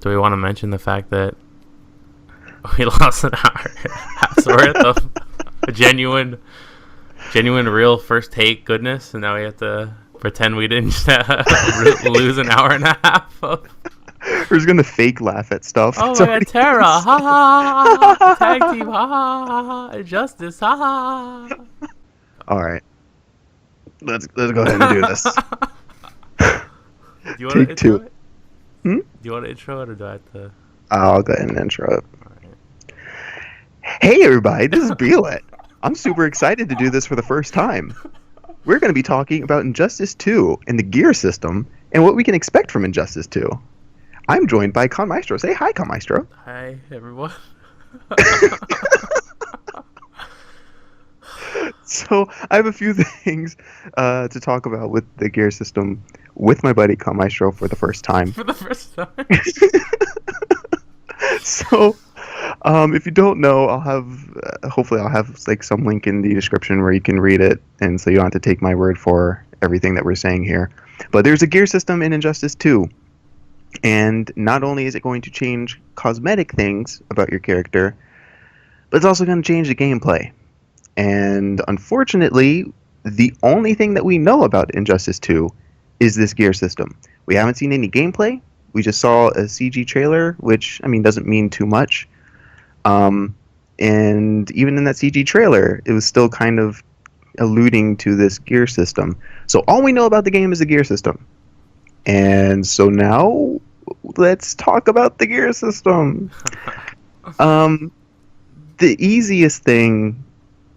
Do we want to mention the fact that we lost an hour and a half's worth of genuine, real first take goodness, and now we have to pretend we didn't lose an hour and a half of... We're just gonna fake laugh at stuff. Oh my god, Terra! Ha ha ha! Tag team! Ha ha ha! Injustice! Ha ha! All right, let's go ahead and do this. Do you want to intro it? Hmm? Do you want to intro it, or do I have to? I'll go ahead and intro it. Right. Hey everybody, this is Beelet. I'm super excited to do this for the first time. We're going to be talking about Injustice 2 and the gear system and what we can expect from Injustice 2. I'm joined by Conmystro. Say hi, Conmystro. Hi, everyone. So I have a few things to talk about with the gear system with my buddy Conmystro for the first time. For the first time. So, if you don't know, I'll have hopefully I'll have like some link in the description where you can read it, and so you don't have to take my word for everything that we're saying here. But there's a gear system in Injustice 2. And not only is it going to change cosmetic things about your character, but it's also going to change the gameplay. And unfortunately, the only thing that we know about Injustice 2 is this gear system. We haven't seen any gameplay. We just saw a CG trailer, which, I mean, doesn't mean too much. And even in that CG trailer, it was still kind of alluding to this gear system. So all we know about the game is the gear system. And so now, let's talk about the gear system. The easiest thing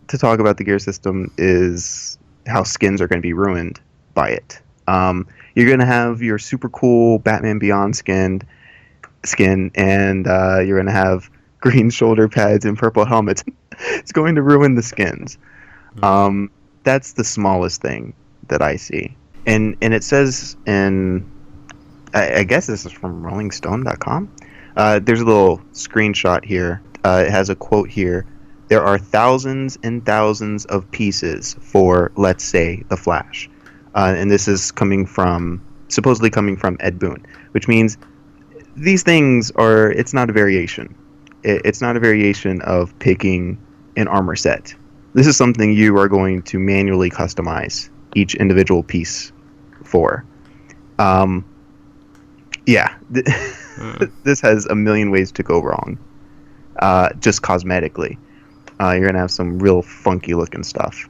to talk about the gear system is how skins are going to be ruined by it. You're going to have your super cool Batman Beyond skin, and you're going to have green shoulder pads and purple helmets. It's going to ruin the skins. That's the smallest thing that I see. And it says in, I guess this is from RollingStone.com. There's a little screenshot here. It has a quote here. There are thousands and thousands of pieces for, let's say, The Flash. And this is supposedly coming from Ed Boon, which means these things are, it's not a variation. It's not a variation of picking an armor set. This is something you are going to manually customize each individual piece for. This has a million ways to go wrong, just cosmetically. You're going to have some real funky looking stuff.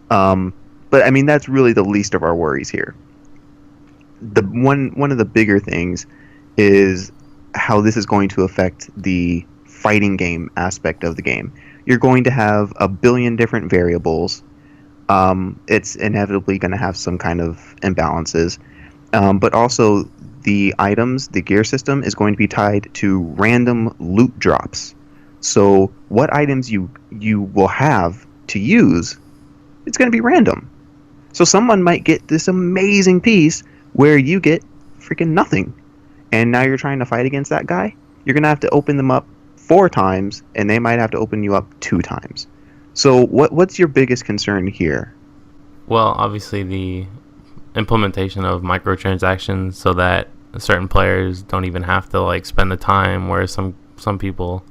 But I mean, that's really the least of our worries here. One of the bigger things is how this is going to affect the fighting game aspect of the game. You're going to have a billion different variables. It's inevitably going to have some kind of imbalances. But also the items, the gear system is going to be tied to random loot drops. So what items you will have to use, it's going to be random. So someone might get this amazing piece where you get freaking nothing. And now you're trying to fight against that guy. You're going to have to open them up 4 times, and they might have to open you up 2 times. So what's your biggest concern here? Well, obviously the implementation of microtransactions so that certain players don't even have to like spend the time, whereas some people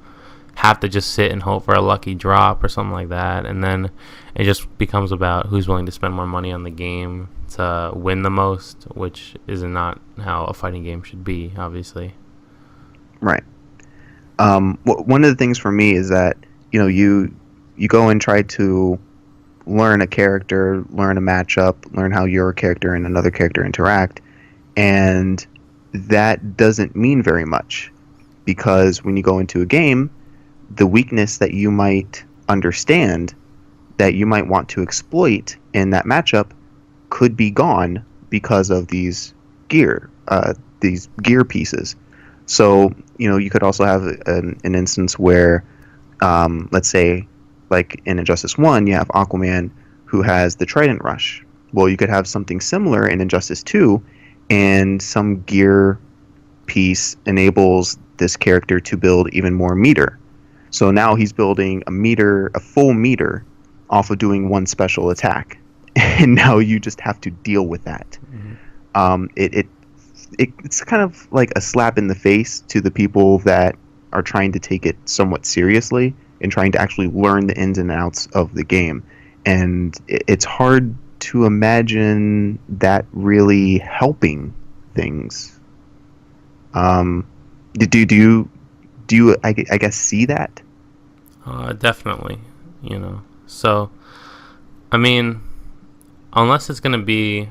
have to just sit and hope for a lucky drop or something like that, and then it just becomes about who's willing to spend more money on the game to win the most, which is not how a fighting game should be, obviously. Right. One of the things for me is that you go and try to learn a character, learn a matchup, learn how your character and another character interact, and that doesn't mean very much, because when you go into a game, the weakness that you might understand, that you might want to exploit in that matchup, could be gone because of these gear pieces. So you could also have an instance where, let's say, like in Injustice 1, you have Aquaman who has the Trident Rush. Well, you could have something similar in Injustice 2, and some gear piece enables this character to build even more meter. So now he's building a full meter off of doing one special attack. And now you just have to deal with that. Mm-hmm. It it's kind of like a slap in the face to the people that are trying to take it somewhat seriously and trying to actually learn the ins and outs of the game. And it's hard to imagine that really helping things. Do you I guess see that? Definitely, So, I mean, unless it's gonna be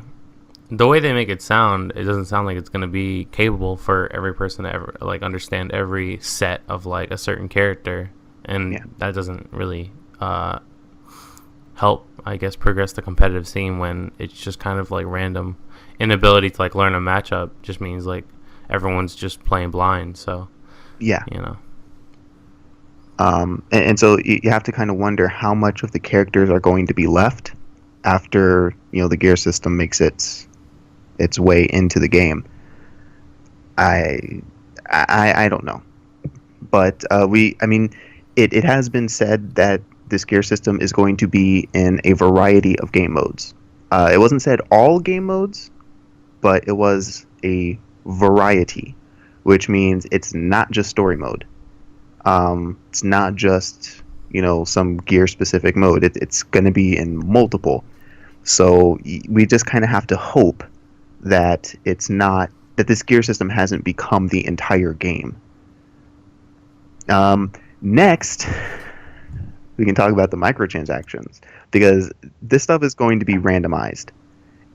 the way they make it sound, it doesn't sound like it's gonna be capable for every person to ever like understand every set of like a certain character, and that doesn't really help, I guess, progress the competitive scene when it's just kind of like random. Inability to like learn a matchup just means like everyone's just playing blind. So Yeah. you know. And so you have to kind of wonder how much of the characters are going to be left after the gear system makes its way into the game. I don't know, but it has been said that this gear system is going to be in a variety of game modes. It wasn't said all game modes, but it was a variety, which means it's not just story mode. It's not just some gear specific mode. It's going to be in multiple. So we just kind of have to hope that it's not that this gear system hasn't become the entire game. Next, we can talk about the microtransactions, because this stuff is going to be randomized,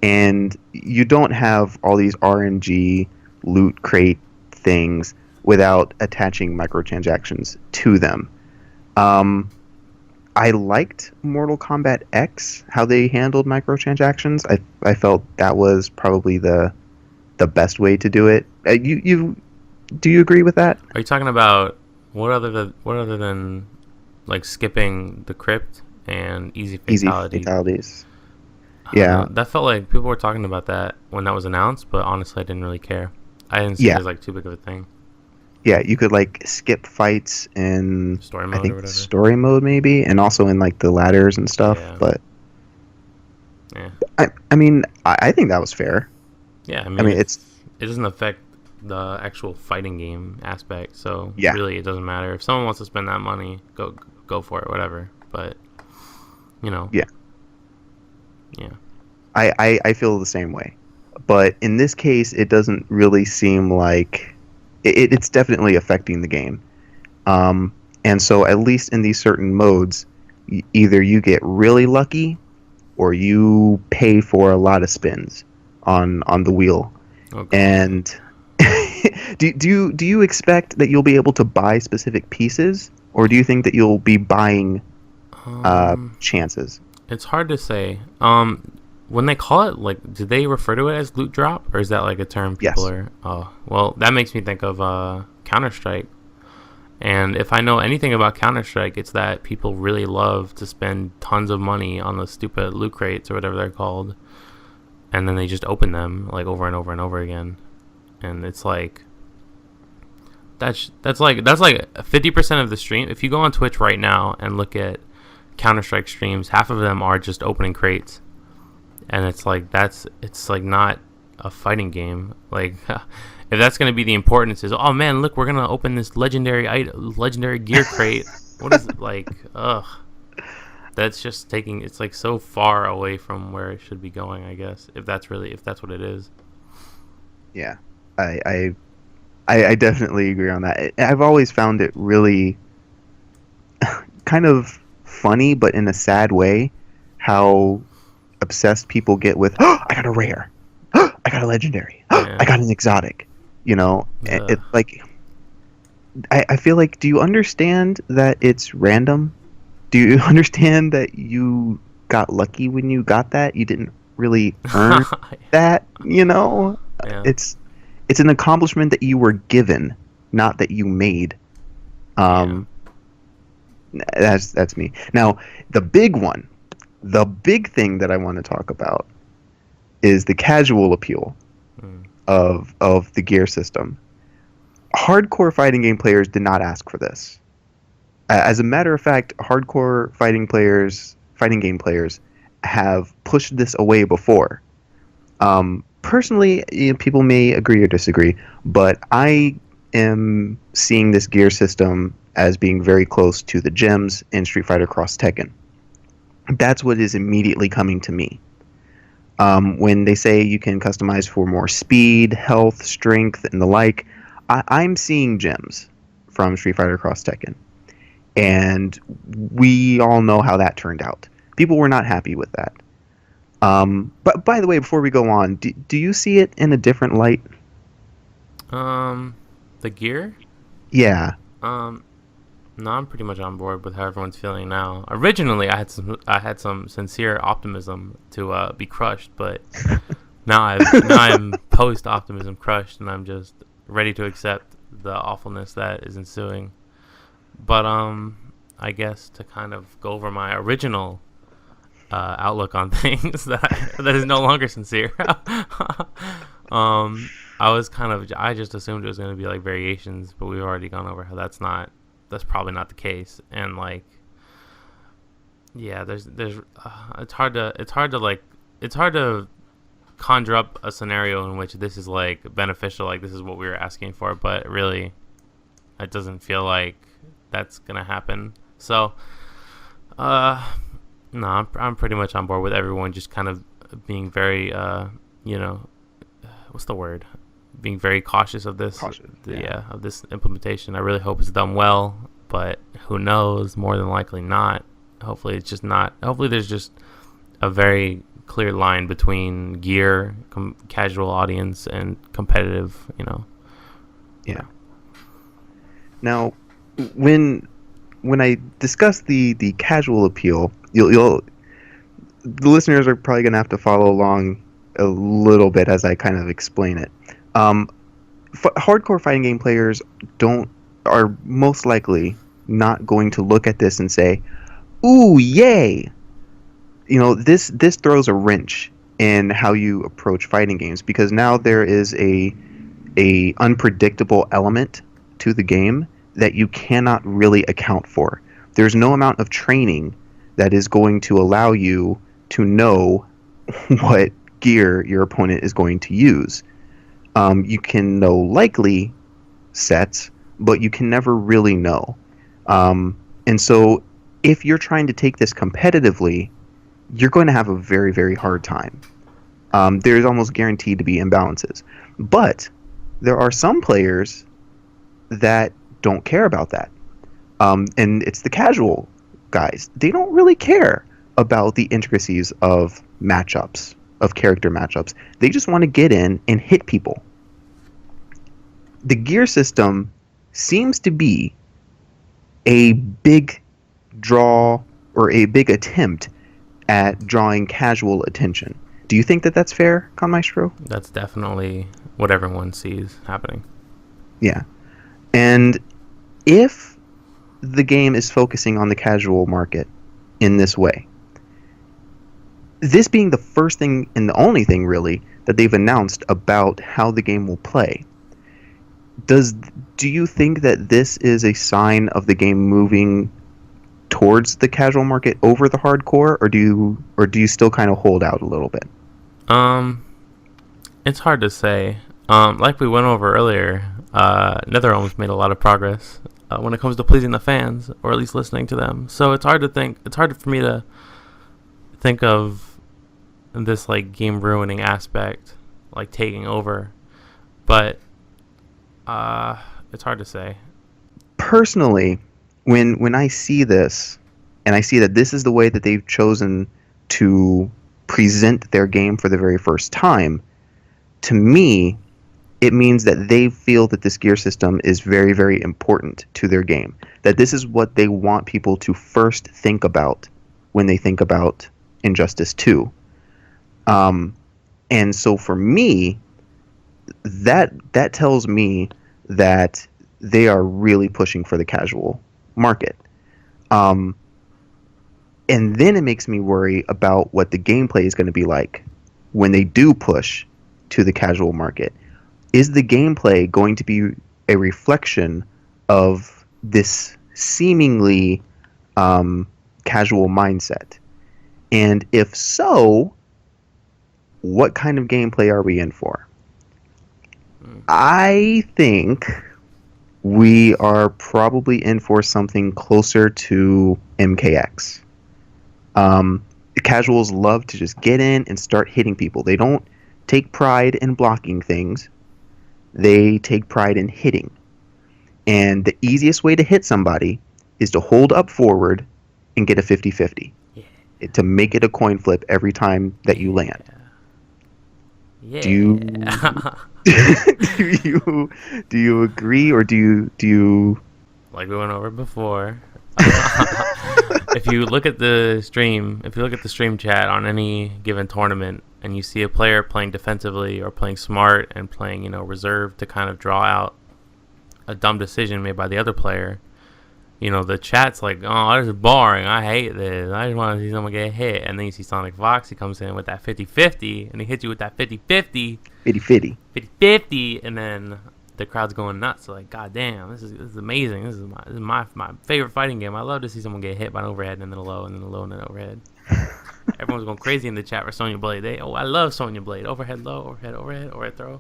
and you don't have all these RNG loot crate things without attaching microtransactions to them. I liked Mortal Kombat X, how they handled microtransactions. I felt that was probably the best way to do it. Do you agree with that? Are you talking about what other than like skipping the crypt and easy fatalities? Yeah, that felt like people were talking about that when that was announced, but honestly, I didn't really care. I didn't see it as like too big of a thing. Yeah, you could like skip fights in story mode, I think story mode maybe, and also in like the ladders and stuff. Yeah. But yeah, I think that was fair. Yeah, it doesn't affect the actual fighting game aspect, so really it doesn't matter if someone wants to spend that money, go for it, whatever. But yeah. I feel the same way, but in this case, it doesn't really seem like it's definitely affecting the game. And so at least in these certain modes, either you get really lucky or you pay for a lot of spins on the wheel. Okay. And do you expect that you'll be able to buy specific pieces, or do you think that you'll be buying chances? It's hard to say. When they call it, like, do they refer to it as loot drop, or is that like a term people are? Oh, well, that makes me think of Counter-Strike. And if I know anything about Counter-Strike, it's that people really love to spend tons of money on the stupid loot crates or whatever they're called, and then they just open them like over and over and over again. And it's like that's like 50% of the stream. If you go on Twitch right now and look at Counter-Strike streams, half of them are just opening crates. And it's like it's like not a fighting game. Like if that's gonna be the importance is, oh man, look, we're gonna open this legendary gear crate. What is it like? Ugh, that's just taking. It's like so far away from where it should be going. I guess if that's what it is. Yeah, I definitely agree on that. I've always found it really kind of funny, but in a sad way, how obsessed people get with, I got a rare, I got a legendary, I got an exotic. It's like, I feel like, do you understand that it's random? Do you understand that you got lucky when you got that? You didn't really earn that, Yeah. It's an accomplishment that you were given, not that you made. That's me. Now, the big one, the big thing that I want to talk about is the casual appeal of the gear system. Hardcore fighting game players did not ask for this. As a matter of fact, hardcore fighting game players have pushed this away before. personally, people may agree or disagree, but I am seeing this gear system as being very close to the gems in Street Fighter Cross Tekken. That's what is immediately coming to me. When they say you can customize for more speed, health, strength, and the like, I'm seeing gems from Street Fighter Cross Tekken. And we all know how that turned out. People were not happy with that. But by the way, before we go on, do you see it in a different light? The gear? Yeah. No, I'm pretty much on board with how everyone's feeling now. Originally, I had some sincere optimism to be crushed, but now I'm post optimism crushed, and I'm just ready to accept the awfulness that is ensuing. But I guess to kind of go over my original outlook on things that is no longer sincere. I just assumed it was going to be like variations, but we've already gone over how that's probably not the case. And like, yeah, there's it's hard to conjure up a scenario in which this is like beneficial, like this is what we were asking for, but really it doesn't feel like that's gonna happen. So no, I'm pretty much on board with everyone just kind of being very what's the word, being very cautious of this. Of this implementation. I really hope it's done well, but who knows? More than likely not. Hopefully it's just not. Hopefully there's just a very clear line between gear, casual audience, and competitive. Yeah. Now, when I discuss the casual appeal, the listeners are probably going to have to follow along a little bit as I kind of explain it. Hardcore fighting game players are most likely not going to look at this and say, "Ooh, yay!" This throws a wrench in how you approach fighting games, because now there is a unpredictable element to the game that you cannot really account for. There's no amount of training that is going to allow you to know what gear your opponent is going to use. You can know likely sets, but you can never really know. And so if you're trying to take this competitively, you're going to have a very, very hard time. There's almost guaranteed to be imbalances. But there are some players that don't care about that. And it's the casual guys. They don't really care about the intricacies of matchups, of character matchups. They just want to get in and hit people. The gear system seems to be a big draw, or a big attempt at drawing casual attention. Do you think that that's fair, Conmystro? That's definitely what everyone sees happening. Yeah. And if the game is focusing on the casual market in this way, this being the first thing and the only thing really that they've announced about how the game will play, do you think that this is a sign of the game moving towards the casual market over the hardcore, or do you still kind of hold out a little bit? It's hard to say. Like we went over earlier, NetherRealm's made a lot of progress when it comes to pleasing the fans, or at least listening to them. So it's hard for me to think of this like game ruining aspect like taking over, but it's hard to say. Personally, when I see this, and I see that this is the way that they've chosen to present their game for the very first time, to me, it means that they feel that this gear system is very, very important to their game. That this is what they want people to first think about when they think about Injustice 2. And so for me, that tells me that they are really pushing for the casual market. And then it makes me worry about what the gameplay is going to be like when they do push to the casual market. Is the gameplay going to be a reflection of this seemingly casual mindset? And if so, what kind of gameplay are we in for? Mm. I think we are probably in for something closer to MKX. Casuals love to just get in and start hitting people. They don't take pride in blocking things. They take pride in hitting. And the easiest way to hit somebody is to hold up forward and get a 50-50. Yeah. To make it a coin flip every time that you land. Yeah. Do you do you agree, or do you like we went over before? If you look at the stream chat on any given tournament, and you see a player playing defensively or playing smart and playing, reserve to kind of draw out a dumb decision made by the other player, the chat's like, oh, this is boring. I hate this. I just want to see someone get hit. And then you see Sonic Fox. He comes in with that 50-50, and he hits you with that 50-50. 50-50. 50-50, and then the crowd's going nuts. So like, God damn, this is amazing. This is my favorite fighting game. I love to see someone get hit by an overhead and then a low and then a low and then an overhead. Everyone's going crazy in the chat for Sonya Blade. I love Sonya Blade. Overhead low, overhead throw.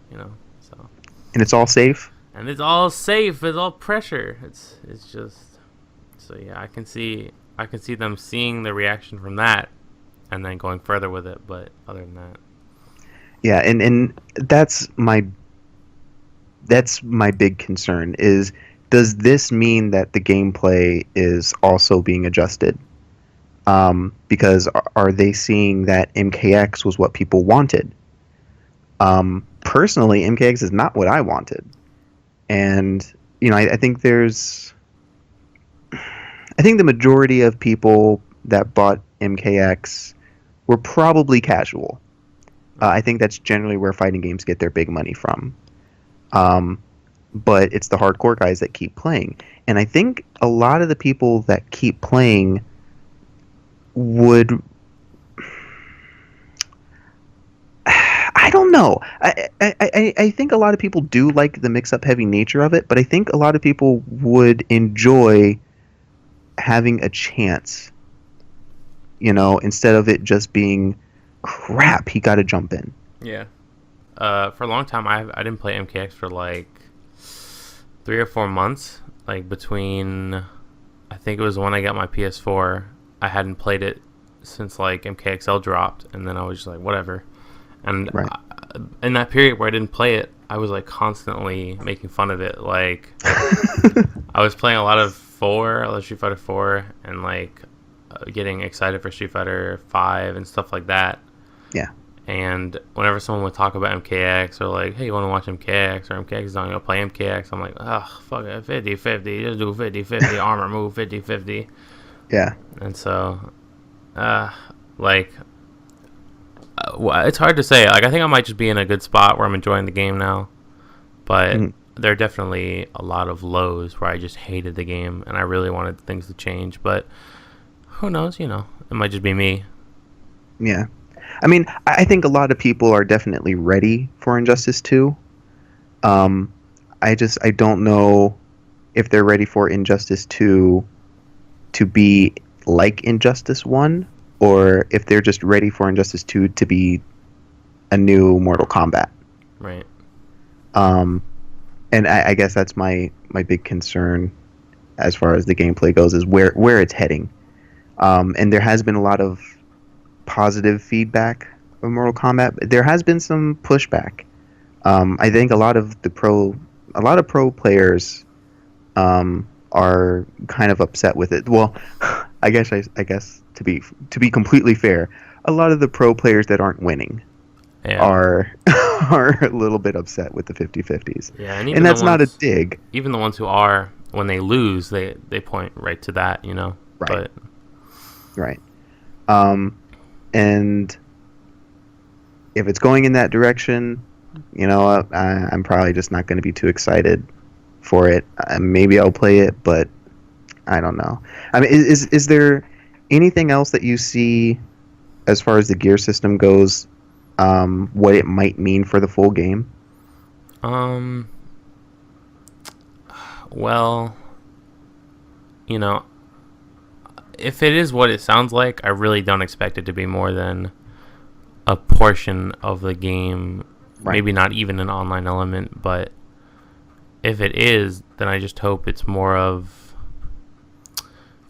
So. And it's all safe. And it's all safe. It's all pressure. It's just. So yeah, I can see them seeing the reaction from that, and then going further with it. But other than that. Yeah, and that's my big concern is, does this mean that the gameplay is also being adjusted? Because are they seeing that MKX was what people wanted? Personally, MKX is not what I wanted. And, I think the majority of people that bought MKX were probably casual. I think that's generally where fighting games get their big money from. But it's the hardcore guys that keep playing. And I think a lot of the people that keep playing would... I don't know. I think a lot of people do like the mix-up heavy nature of it, but I think a lot of people would enjoy having a chance, instead of it just being, crap, he got to jump in. Yeah. For a long time, I didn't play MKX for like 3 or 4 months. Like between, I think it was when I got my PS4. I hadn't played it since like MKXL dropped, and then I was just like, whatever. And right. In that period where I didn't play it, I was like constantly making fun of it. Like I was playing a lot of Street Fighter 4, and like getting excited for Street Fighter 5 and stuff like that. Yeah. And whenever someone would talk about MKX, or like, hey, you want to watch MKX, or MKX is on, play MKX, I'm like, ugh, fuck it, 50-50, just do 50-50, armor move 50-50. Yeah. And so, it's hard to say. Like, I think I might just be in a good spot where I'm enjoying the game now. But there are definitely a lot of lows where I just hated the game, and I really wanted things to change. But who knows, it might just be me. Yeah. I mean, I think a lot of people are definitely ready for Injustice 2. I don't know if they're ready for Injustice 2 to be like Injustice 1, or if they're just ready for Injustice 2 to be a new Mortal Kombat. Right. And I guess that's my big concern as far as the gameplay goes, is where it's heading. And there has been a lot of positive feedback of Mortal Kombat. There has been some pushback. I think a lot of pro players are kind of upset with it. Well, I guess to be completely fair, a lot of the pro players that aren't winning are a little bit upset with the 50-50s. Yeah, and that's not a dig. Even the ones who are, when they lose, they point right to that, Right. But, right. And if it's going in that direction, I'm probably just not going to be too excited for it. Maybe I'll play it, but I don't know. I mean, is there anything else that you see as far as the gear system goes, what it might mean for the full game? Well, if it is what it sounds like, I really don't expect it to be more than a portion of the game, Right. maybe not even an online element, but if it is, then I just hope it's more of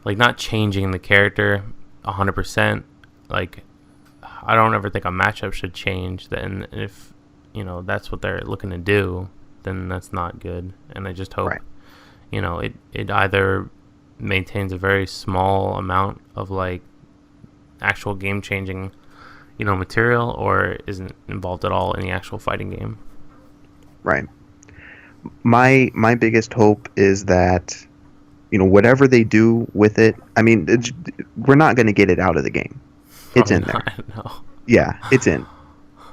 like not changing the character 100%. Like, I don't ever think a matchup should change. Then if that's what they're looking to do, then that's not good. And I just hope it either maintains a very small amount of like actual game changing material, or isn't involved at all in the actual fighting game. Right. My biggest hope is that whatever they do with it. I mean, we're not going to get it out of the game. It's in there. No. Yeah, it's in.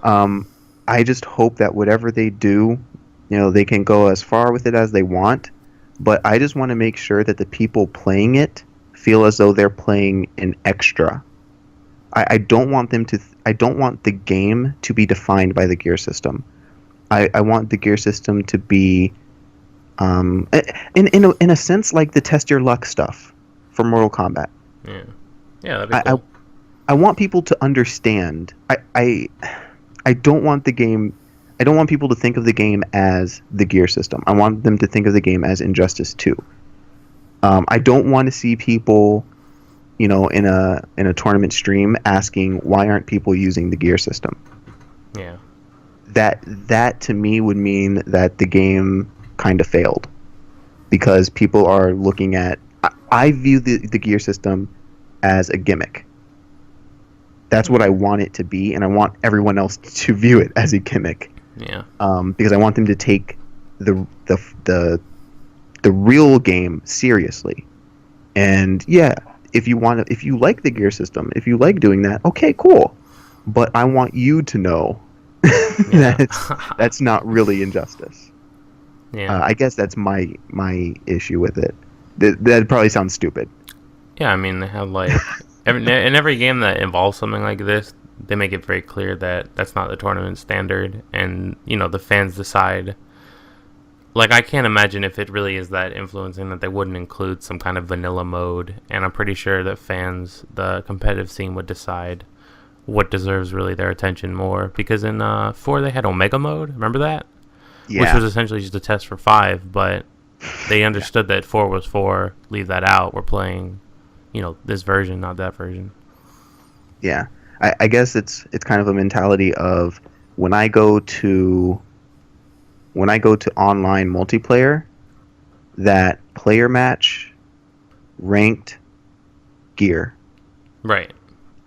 I just hope that whatever they do, they can go as far with it as they want. But I just want to make sure that the people playing it feel as though they're playing an extra. I don't want them to. I don't want the game to be defined by the gear system. I want the gear system to be, in a sense, like the test your luck stuff for Mortal Kombat. Yeah, that'd be cool. I want people to understand. I don't want the game. I don't want people to think of the game as the gear system. I want them to think of the game as Injustice 2. I don't want to see people, in a tournament stream asking why aren't people using the gear system. Yeah. That to me would mean that the game kind of failed, because people are looking at. I view the gear system as a gimmick. That's what I want it to be, and I want everyone else to view it as a gimmick. Yeah. Because I want them to take the real game seriously. And yeah, if you like the gear system, if you like doing that, okay, cool. But I want you to know that's not really Injustice. Yeah. I guess that's my issue with it. That probably sounds stupid. Yeah, I mean, they have like in every game that involves something like this, they make it very clear that that's not the tournament standard, and the fans decide. Like, I can't imagine if it really is that influencing that they wouldn't include some kind of vanilla mode, and I'm pretty sure that fans, the competitive scene, would decide what deserves really their attention more. Because in 4 they had Omega mode, remember that? Yeah. Which was essentially just a test for 5, but they understood that 4 was 4, leave that out, we're playing, this version, not that version. Yeah. I guess it's kind of a mentality of when I go to online multiplayer, that player match, ranked, gear. Right.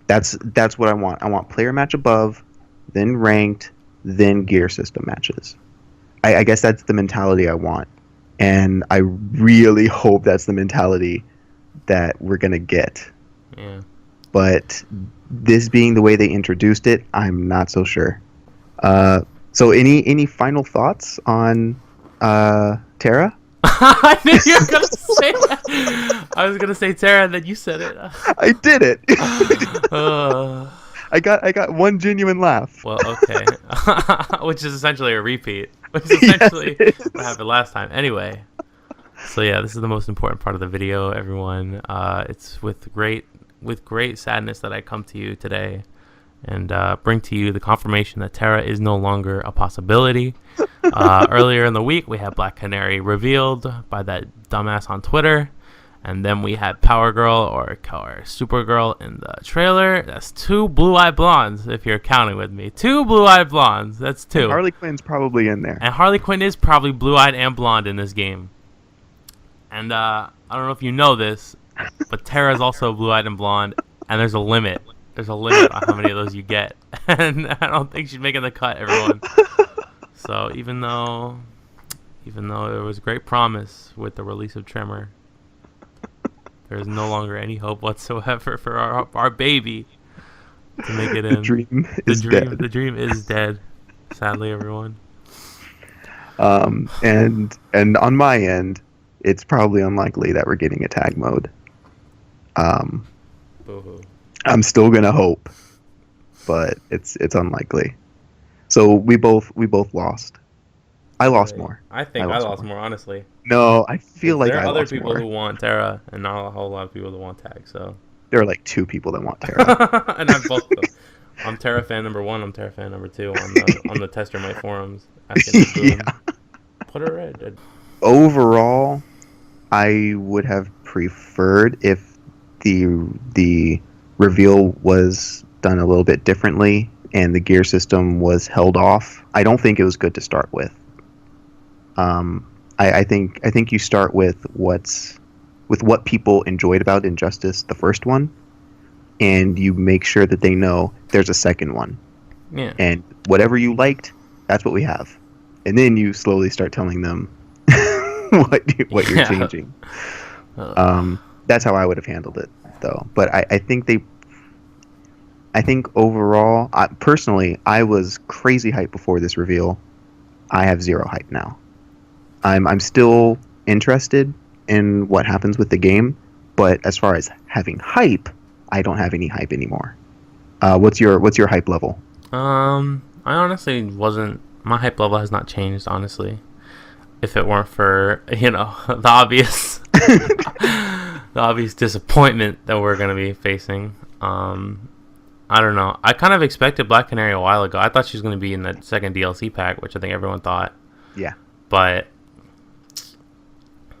That's what I want. I want player match above, then ranked, then gear system matches. I guess that's the mentality I want. And I really hope that's the mentality that we're going to get. Yeah. But this being the way they introduced it, I'm not so sure. So any final thoughts on Terra? I knew you were gonna say that. I was gonna say Terra, and then you said it. I did it. I got one genuine laugh. Well, okay. Which is essentially a repeat. Which is essentially what happened last time. Anyway. So yeah, this is the most important part of the video, everyone. It's with great sadness that I come to you today and bring to you the confirmation that Terra is no longer a possibility. Earlier in the week, we had Black Canary revealed by that dumbass on Twitter. And then we had Power Girl or Supergirl in the trailer. That's 2 blue-eyed blondes, if you're counting with me. 2 blue-eyed blondes. That's 2. And Harley Quinn's probably in there. And Harley Quinn is probably blue-eyed and blonde in this game. And I don't know if you know this, but Terra is also blue-eyed and blonde. And there's a limit. There's a limit on how many of those you get. And I don't think she's making the cut, everyone. So even though there was great promise with the release of Tremor, there is no longer any hope whatsoever for our baby to make it in. The dream is dead. The dream is dead, sadly, everyone. And on my end, it's probably unlikely that we're getting a tag mode. Boo-hoo. I'm still gonna hope, but it's unlikely. So we both lost. I lost more. I think I lost more, honestly. No, I feel like there are I other lost people more. who want Terra, and not a whole lot of people that want Tag. So there are like 2 people that want Terra. And I'm both of them. I'm Terra fan number 1. I'm Terra fan number 2 on the Tester Mite forums. Asking Yeah. put her red. Overall, I would have preferred if the reveal was done a little bit differently and the gear system was held off. I don't think it was good to start with. I think you start with what people enjoyed about Injustice, the first one, and you make sure that they know there's a second one. Yeah. And whatever you liked, that's what we have. And then you slowly start telling them what you're changing. That's how I would have handled it, though. But I think overall, personally, I was crazy hyped before this reveal. I have zero hype now. I'm still interested in what happens with the game, but as far as having hype, I don't have any hype anymore. What's your hype level? I honestly wasn't. My hype level has not changed, honestly. If it weren't for the obvious, the obvious disappointment that we're gonna be facing. I don't know. I kind of expected Black Canary a while ago. I thought she was gonna be in that second DLC pack, which I think everyone thought. Yeah. But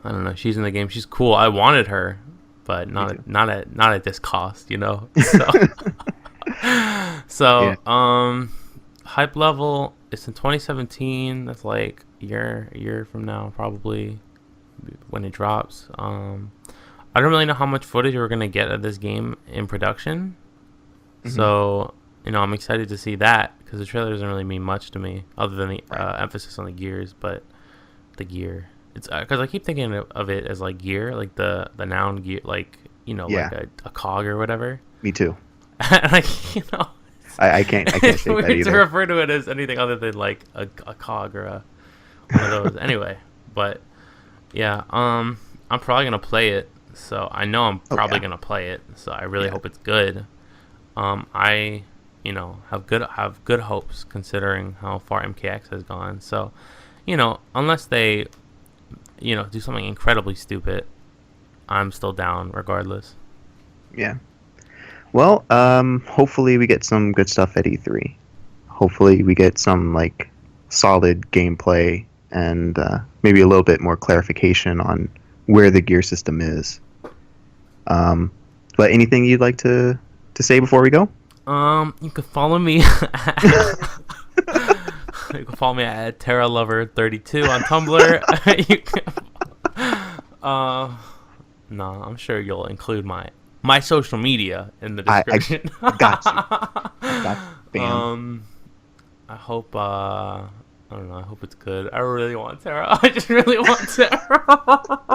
I don't know. She's in the game. She's cool. I wanted her, but not at this cost, So, Yeah. Hype level. It's in 2017. That's like a year from now, probably, when it drops. I don't really know how much footage we're gonna get of this game in production. Mm-hmm. So, I'm excited to see that because the trailer doesn't really mean much to me, other than the emphasis on the gears. But the gear, it's because I keep thinking of it as like gear, like the noun gear, like like a cog or whatever. Me too. Like I can't say that either. To refer to it as anything other than like a cog or one of those. Anyway, but yeah, I'm probably gonna play it. So I know I'm probably gonna play it. So I really hope it's good. I have good hopes considering how far MKX has gone. So unless they do something incredibly stupid, I'm still down regardless. Yeah. Well, hopefully we get some good stuff at E3. Hopefully we get some like solid gameplay and maybe a little bit more clarification on where the gear system is. But anything you'd like to say before we go? You can follow me. You can follow me at TerraLover32 on Tumblr. No, I'm sure you'll include my social media in the description. I got you. Bam. I hope I don't know. I hope it's good. I really want Terra. I just really want Terra.